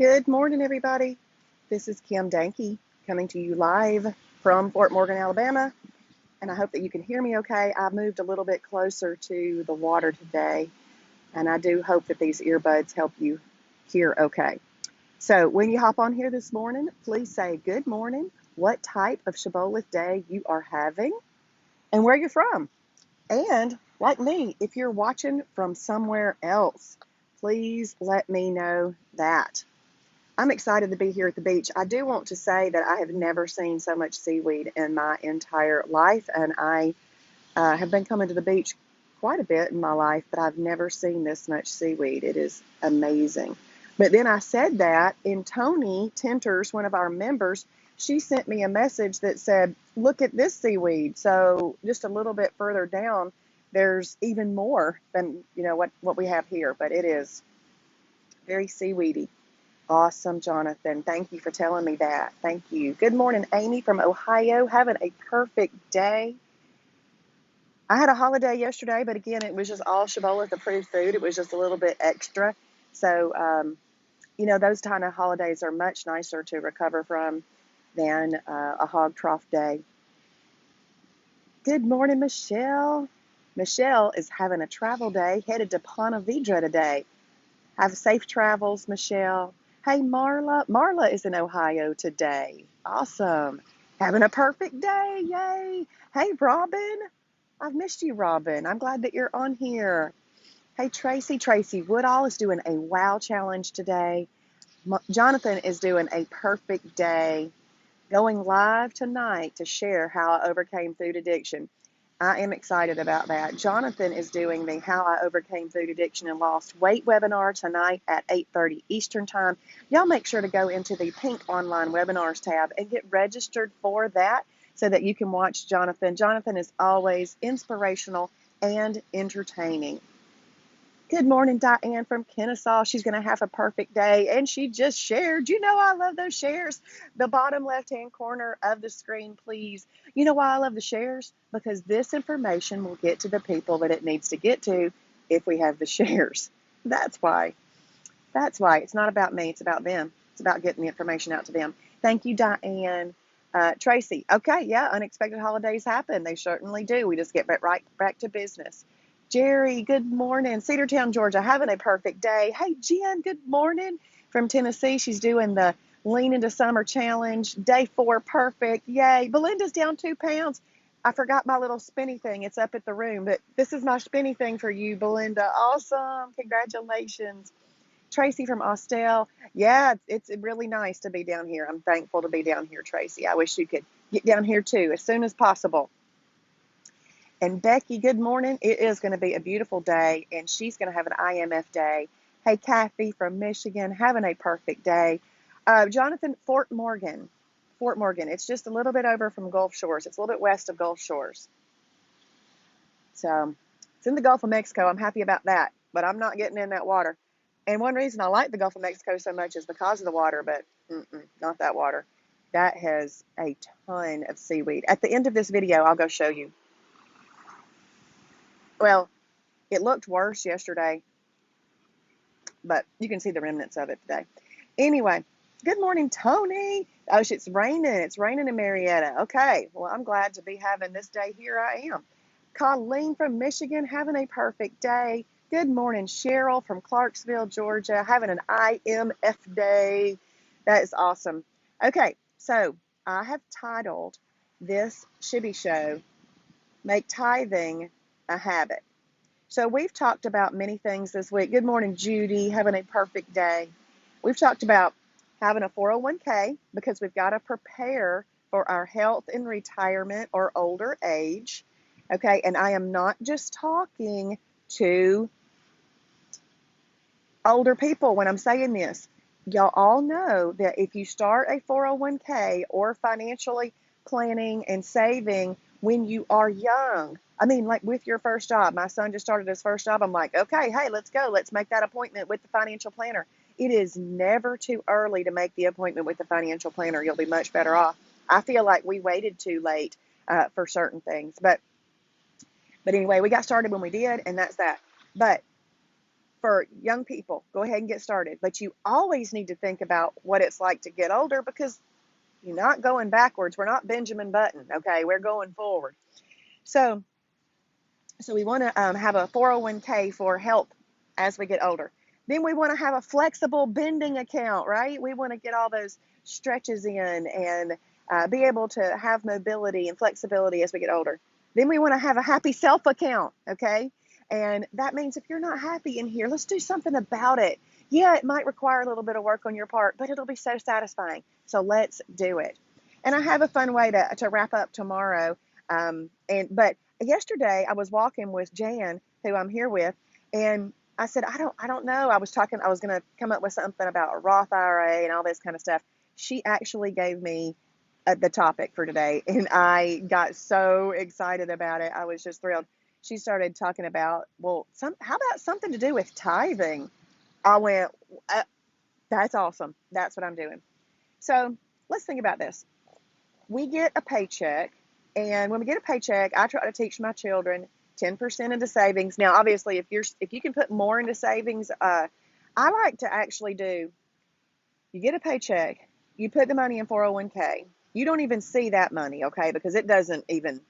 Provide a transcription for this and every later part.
Good morning, everybody. This is Kim Danke coming to you live from Fort Morgan, Alabama, and I hope that you can hear me okay. I moved a little bit closer to the water today, and I do hope that these earbuds help you hear okay. So when you hop on here this morning, please say good morning, what type of Shibboleth day you are having, and where you're from. And like me, if you're watching from somewhere else, please let me know that. I'm excited to be here at the beach. I do want to say that I have never seen so much seaweed in my entire life, and I have been coming to the beach quite a bit in my life, but I've never seen this much seaweed. It is amazing. But then I said that, and Tony Tenters, one of our members, she sent me a message that said, look at this seaweed. So just a little bit further down, there's even more than what we have here, but it is very seaweedy. Awesome, Jonathan. Thank you for telling me that. Thank you. Good morning, Amy from Ohio. Having a perfect day. I had a holiday yesterday, but again, it was just all Shibboleth approved food. It was just a little bit extra. So, those kind of holidays are much nicer to recover from than a hog trough day. Good morning, Michelle. Michelle is having a travel day, headed to Ponte Vedra today. Have safe travels, Michelle. Hey, Marla. Marla is in Ohio today. Awesome. Having a perfect day. Yay. Hey, Robin. I've missed you, Robin. I'm glad that you're on here. Hey, Tracy. Tracy Woodall is doing a wow challenge today. Jonathan is doing a perfect day. Going live tonight to share how I overcame food addiction. I am excited about that. Jonathan is doing the How I Overcame Food Addiction and Lost Weight webinar tonight at 8:30 Eastern Time. Y'all make sure to go into the pink online webinars tab and get registered for that so that you can watch Jonathan. Jonathan is always inspirational and entertaining. Good morning, Diane from Kennesaw. She's going to have a perfect day, and she just shared. I love those shares. The bottom left-hand corner of the screen, please. You know why I love the shares? Because this information will get to the people that it needs to get to if we have the shares. That's why. That's why. It's not about me. It's about them. It's about getting the information out to them. Thank you, Diane. Tracy, okay, yeah, unexpected holidays happen. They certainly do. We just get right back to business. Jerry, good morning. Cedartown, Georgia, having a perfect day. Hey, Jen, good morning. From Tennessee, she's doing the Lean into Summer Challenge. Day 4, perfect. Yay. Belinda's down 2 pounds. I forgot my little spinny thing. It's up at the room, but this is my spinny thing for you, Belinda. Awesome. Congratulations. Tracy from Austell. Yeah, it's really nice to be down here. I'm thankful to be down here, Tracy. I wish you could get down here too as soon as possible. And Becky, good morning. It is going to be a beautiful day, and she's going to have an IMF day. Hey, Kathy from Michigan, having a perfect day. Jonathan, Fort Morgan. Fort Morgan. It's just a little bit over from Gulf Shores. It's a little bit west of Gulf Shores. So it's in the Gulf of Mexico. I'm happy about that, but I'm not getting in that water. And one reason I like the Gulf of Mexico so much is because of the water, but not that water. That has a ton of seaweed. At the end of this video, I'll go show you. Well, it looked worse yesterday, but you can see the remnants of it today. Anyway, good morning, Tony. Oh, it's raining. It's raining in Marietta. Okay, well, I'm glad to be having this day. Here I am. Colleen from Michigan, having a perfect day. Good morning, Cheryl from Clarksville, Georgia, having an IMF day. That is awesome. Okay, so I have titled this Shibby show, Make Tithing a Habit. So we've talked about many things this week. Good morning, Judy, having a perfect day. We've talked about having a 401k because we've got to prepare for our health in retirement or older age. Okay, and I am not just talking to older people when I'm saying this. Y'all all know that if you start a 401k or financially planning and saving when you are young, I mean, like with your first job, my son just started his first job. I'm like, okay, hey, let's go. Let's make that appointment with the financial planner. It is never too early to make the appointment with the financial planner. You'll be much better off. I feel like we waited too late for certain things. But anyway, we got started when we did, and that's that. But for young people, go ahead and get started. But you always need to think about what it's like to get older, because you're not going backwards. We're not Benjamin Button, okay? We're going forward. So we want to have a 401k for help as we get older. Then we want to have a flexible bending account, right? We want to get all those stretches in and be able to have mobility and flexibility as we get older. Then we want to have a happy self account, okay? And that means if you're not happy in here, let's do something about it. Yeah, it might require a little bit of work on your part, but it'll be so satisfying. So let's do it. And I have a fun way to wrap up tomorrow. But yesterday I was walking with Jan, who I'm here with, and I said, I don't know. I was going to come up with something about a Roth IRA and all this kind of stuff. She actually gave me the topic for today, and I got so excited about it. I was just thrilled. She started talking about, well, how about something to do with tithing? I went, that's awesome. That's what I'm doing. So let's think about this. We get a paycheck, and when we get a paycheck, I try to teach my children 10% into savings. Now, obviously, if you can put more into savings, I like to actually do, you get a paycheck, you put the money in 401k. You don't even see that money, okay, because it doesn't even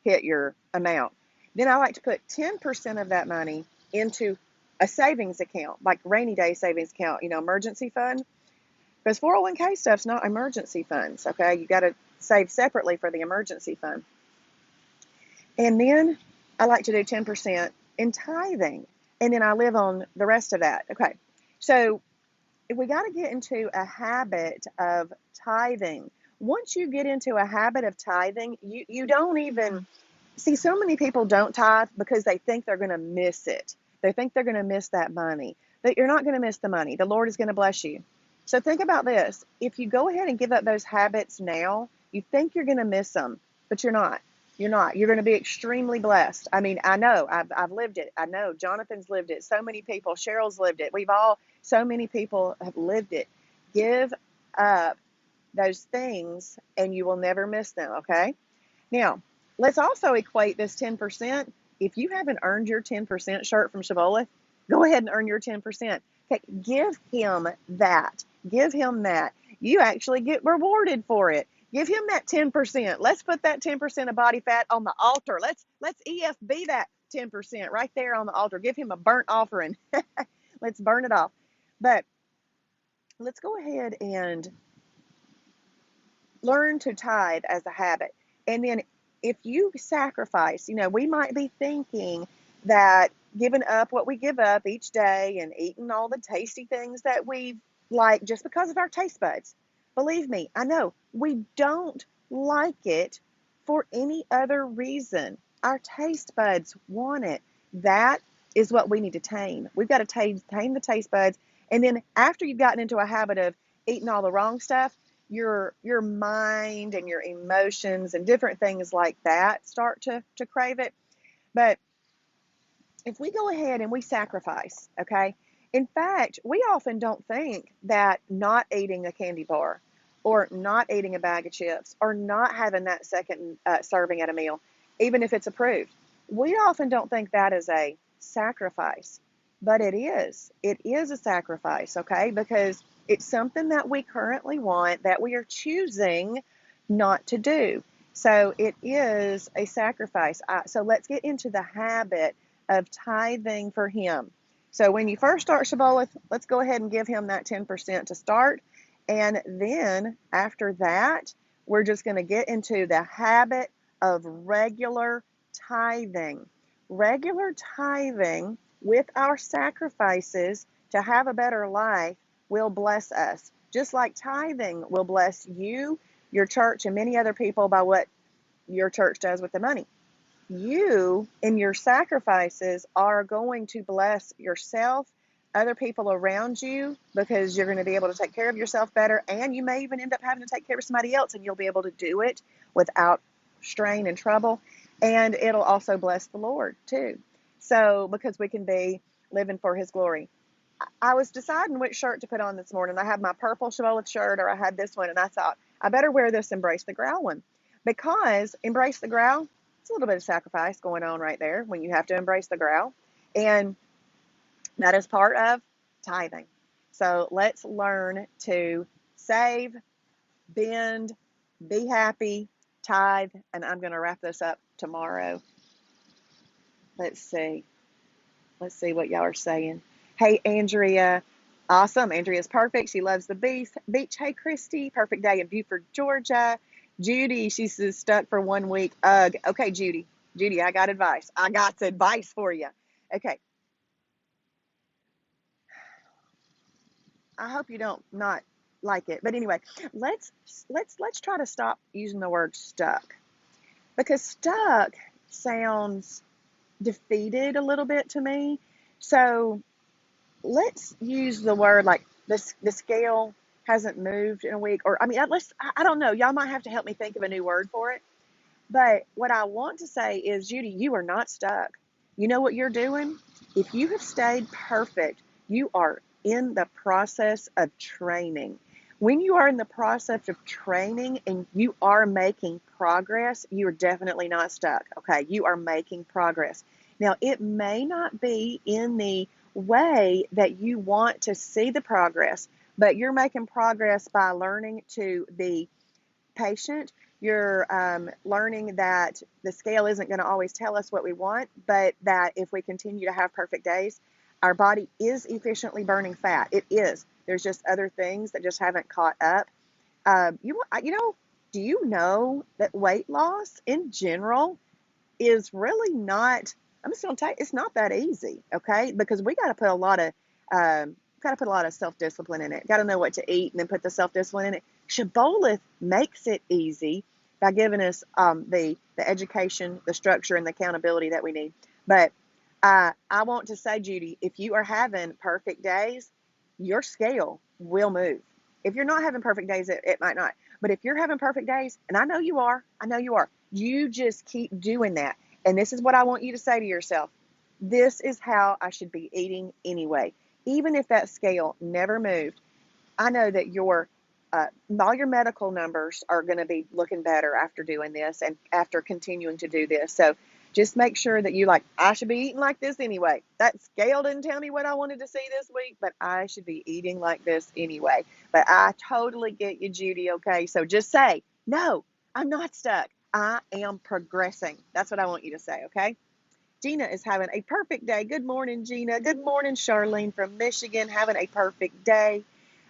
hit your amount. Then I like to put 10% of that money into a savings account, like rainy day savings account, emergency fund. Because 401k stuff's not emergency funds, okay? You got to save separately for the emergency fund. And then I like to do 10% in tithing. And then I live on the rest of that. Okay. So we got to get into a habit of tithing. Once you get into a habit of tithing, you don't even see, so many people don't tithe because they think they're going to miss it. They think they're going to miss that money. But you're not going to miss the money. The Lord is going to bless you. So think about this. If you go ahead and give up those habits now, you think you're going to miss them, but you're not. You're not. You're going to be extremely blessed. I mean, I know. I've lived it. I know. Jonathan's lived it. So many people. Cheryl's lived it. So many people have lived it. Give up those things and you will never miss them, okay? Now, let's also equate this 10%. If you haven't earned your 10% shirt from Shibboleth, go ahead and earn your 10%. Okay, give him that. Give him that. You actually get rewarded for it. Give him that 10%. Let's put that 10% of body fat on the altar. Let's EFB that 10% right there on the altar. Give him a burnt offering. Let's burn it off. But let's go ahead and learn to tithe as a habit. And then if you sacrifice, we might be thinking that giving up what we give up each day and eating all the tasty things that we like just because of our taste buds. Believe me, I know we don't like it for any other reason. Our taste buds want it. That is what we need to tame. We've got to tame the taste buds. And then after you've gotten into a habit of eating all the wrong stuff, your mind and your emotions and different things like that start to crave it. But if we go ahead and we sacrifice, okay? In fact, we often don't think that not eating a candy bar or not eating a bag of chips or not having that second serving at a meal, even if it's approved, we often don't think that is a sacrifice. But it is. It is a sacrifice, okay? Because it's something that we currently want that we are choosing not to do. So it is a sacrifice. So let's get into the habit of tithing for him. So when you first start Shibboleth, let's go ahead and give him that 10% to start. And then after that, we're just going to get into the habit of regular tithing. Regular tithing with our sacrifices to have a better life will bless us. Just like tithing will bless you, your church, and many other people by what your church does with the money. You, in your sacrifices, are going to bless yourself, other people around you, because you're going to be able to take care of yourself better, and you may even end up having to take care of somebody else, and you'll be able to do it without strain and trouble, and it'll also bless the Lord, too. So, because we can be living for his glory. I was deciding which shirt to put on this morning. I had my purple Shibboleth shirt, or I had this one, and I thought, I better wear this Embrace the Growl one, because Embrace the Growl, it's a little bit of sacrifice going on right there when you have to embrace the growl. And That is part of tithing. So let's learn to save, bend, be happy, tithe, and I'm going to wrap this up tomorrow. Let's see. Let's see what y'all are saying. Hey, Andrea. Awesome. Andrea's perfect. She loves the beach. Hey, Christy. Perfect day in Beaufort, Georgia. Judy, she's stuck for 1 week. Ugh. Okay, Judy. Judy, I got advice. I got advice for you. Okay. I hope you don't not like it. But anyway, let's try to stop using the word stuck, because stuck sounds defeated a little bit to me. So let's use the word like the scale hasn't moved in a week, or I mean, I don't know. Y'all might have to help me think of a new word for it. But what I want to say is, Judy, you are not stuck. You know what you're doing? If you have stayed perfect, you are in the process of training. When you are in the process of training and you are making progress, you are definitely not stuck. Okay, you are making progress. Now, it may not be in the way that you want to see the progress, but you're making progress by learning to be patient. You're learning that the scale isn't going to always tell us what we want, but that if we continue to have perfect days, our body is efficiently burning fat. It is. There's just other things that just haven't caught up. You know, do you know that weight loss in general is really not, I'm just going to tell you, it's not that easy, okay? Because we got to put a lot of self-discipline in it. Got to know what to eat and then put the self-discipline in it. Shibboleth makes it easy by giving us the education, the structure, and the accountability that we need. But I want to say, Judy, if you are having perfect days, your scale will move. If you're not having perfect days, it might not. But if you're having perfect days, and I know you are, you just keep doing that. And this is what I want you to say to yourself. This is how I should be eating anyway. Even if that scale never moved, I know that all your medical numbers are going to be looking better after doing this and after continuing to do this. So just make sure that I should be eating like this anyway. That scale didn't tell me what I wanted to see this week, but I should be eating like this anyway. But I totally get you, Judy. Okay. So just say, no, I'm not stuck. I am progressing. That's what I want you to say. Okay. Gina is having a perfect day. Good morning, Gina. Good morning, Charlene from Michigan, having a perfect day.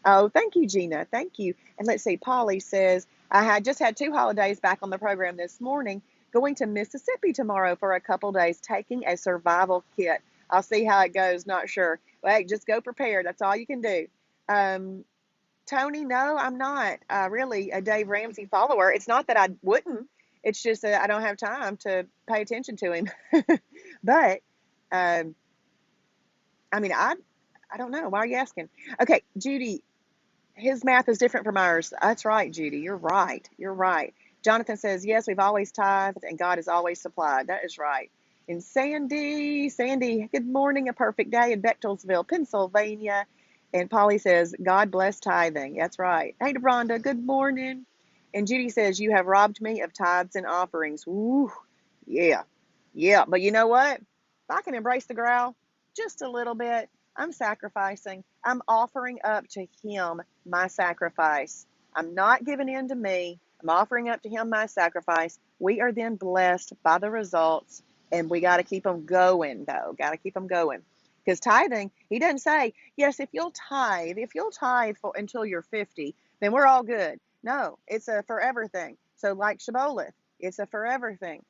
Oh, thank you, Gina. Thank you. And let's see, Polly says, I had just had 2 holidays back on the program this morning, going to Mississippi tomorrow for a couple days, taking a survival kit. I'll see how it goes, not sure. Well, hey, just go prepared. That's all you can do. Tony, no, I'm not really a Dave Ramsey follower. It's not that I wouldn't. It's just that I don't have time to pay attention to him. But, um, I mean, I don't know. Why are you asking? Okay, Judy, his math is different from ours. That's right, Judy. You're right. You're right. Jonathan says, yes, we've always tithed and God has always supplied. That is right. And Sandy, good morning, a perfect day in Bechtelsville, Pennsylvania. And Polly says, God bless tithing. That's right. Hey, Rhonda, good morning. And Judy says, you have robbed me of tithes and offerings. Ooh, yeah. Yeah. But you know what? If I can embrace the growl just a little bit, I'm sacrificing. I'm offering up to Him my sacrifice. I'm not giving in to me. I'm offering up to Him my sacrifice. We are then blessed by the results, and we got to keep them going, though. Got to keep them going. Because tithing, He doesn't say, yes, if you'll tithe for until you're 50, then we're all good. No, it's a forever thing. So like Shibboleth, it's a forever thing.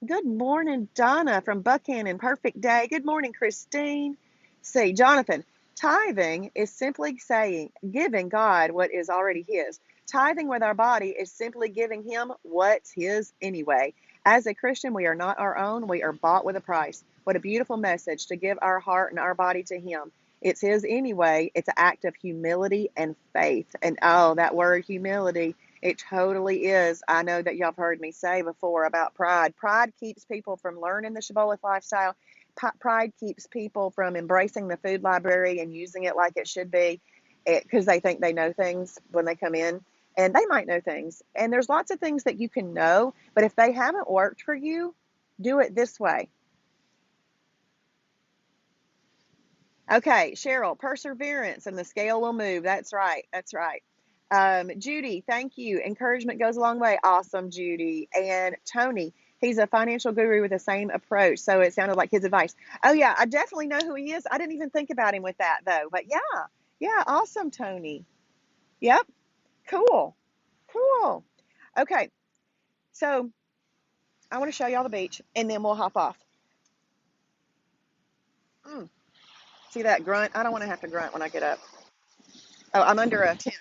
Good morning, Donna from Buchanan. Perfect day. Good morning, Christine. See, Jonathan, tithing is simply saying, giving God what is already His. Tithing with our body is simply giving Him what's His anyway. As a Christian, we are not our own. We are bought with a price. What a beautiful message to give our heart and our body to Him. It's His anyway. It's an act of humility and faith. And oh, that word humility, it totally is. I know that y'all have heard me say before about pride. Pride keeps people from learning the Shibboleth lifestyle. Pride keeps people from embracing the food library and using it like it should be, because they think they know things when they come in. And they might know things. And there's lots of things that you can know, but if they haven't worked for you, do it this way. Okay, Cheryl, perseverance and the scale will move. That's right. That's right. Judy, thank you. Encouragement goes a long way. Awesome, Judy. And Tony, he's a financial guru with the same approach. So it sounded like his advice. Oh, yeah, I definitely know who he is. I didn't even think about him with that, though. But yeah, yeah, awesome, Tony. Yep, cool, cool. Okay, so I want to show y'all the beach and then we'll hop off. Mm, see that grunt? I don't want to have to grunt when I get up. Oh, I'm under a tent.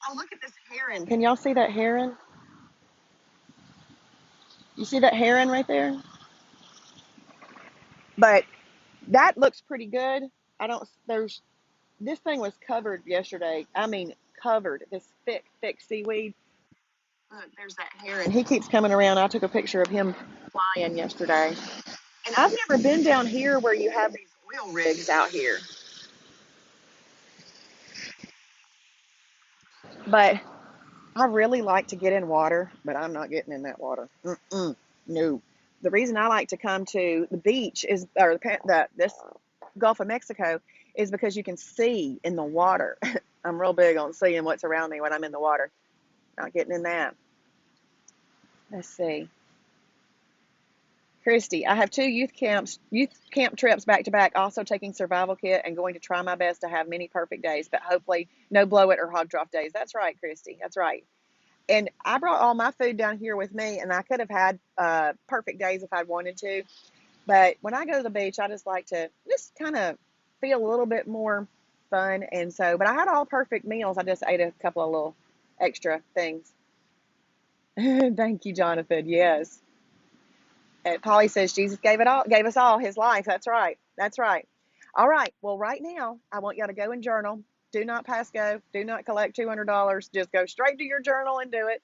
Oh, look at this heron. Can y'all see that heron? You see that heron right there? But that looks pretty good. I don't, there's, this thing was covered yesterday. I mean, covered, this thick, thick seaweed. Look, there's that heron. He keeps coming around. I took a picture of him flying yesterday. And I've never been down here where you have these oil rigs out here. But I really like to get in water, but I'm not getting in that water. Mm-mm, no. The reason I like to come to the beach is, or this Gulf of Mexico, is because you can see in the water. I'm real big on seeing what's around me when I'm in the water. Not getting in that. Let's see. Christy, I have two youth camp trips back to back, also taking survival kit and going to try my best to have many perfect days, but hopefully no blow it or hog trough days. That's right, Christy. That's right. And I brought all my food down here with me, and I could have had perfect days if I'd wanted to. But when I go to the beach, I just like to just kind of feel a little bit more fun. And so, but I had all perfect meals. I just ate a couple of little extra things. Thank you, Jonathan. Yes. And Polly says Jesus gave us all his life. That's right. That's right. All right. Well, right now, I want y'all to go and journal. Do not pass go. Do not collect $200. Just go straight to your journal and do it.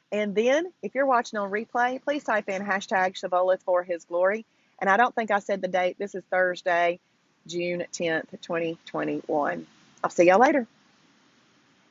And then, if you're watching on replay, please type in hashtag Shibboleth for his glory. And I don't think I said the date. This is Thursday, June 10th, 2021. I'll see y'all later.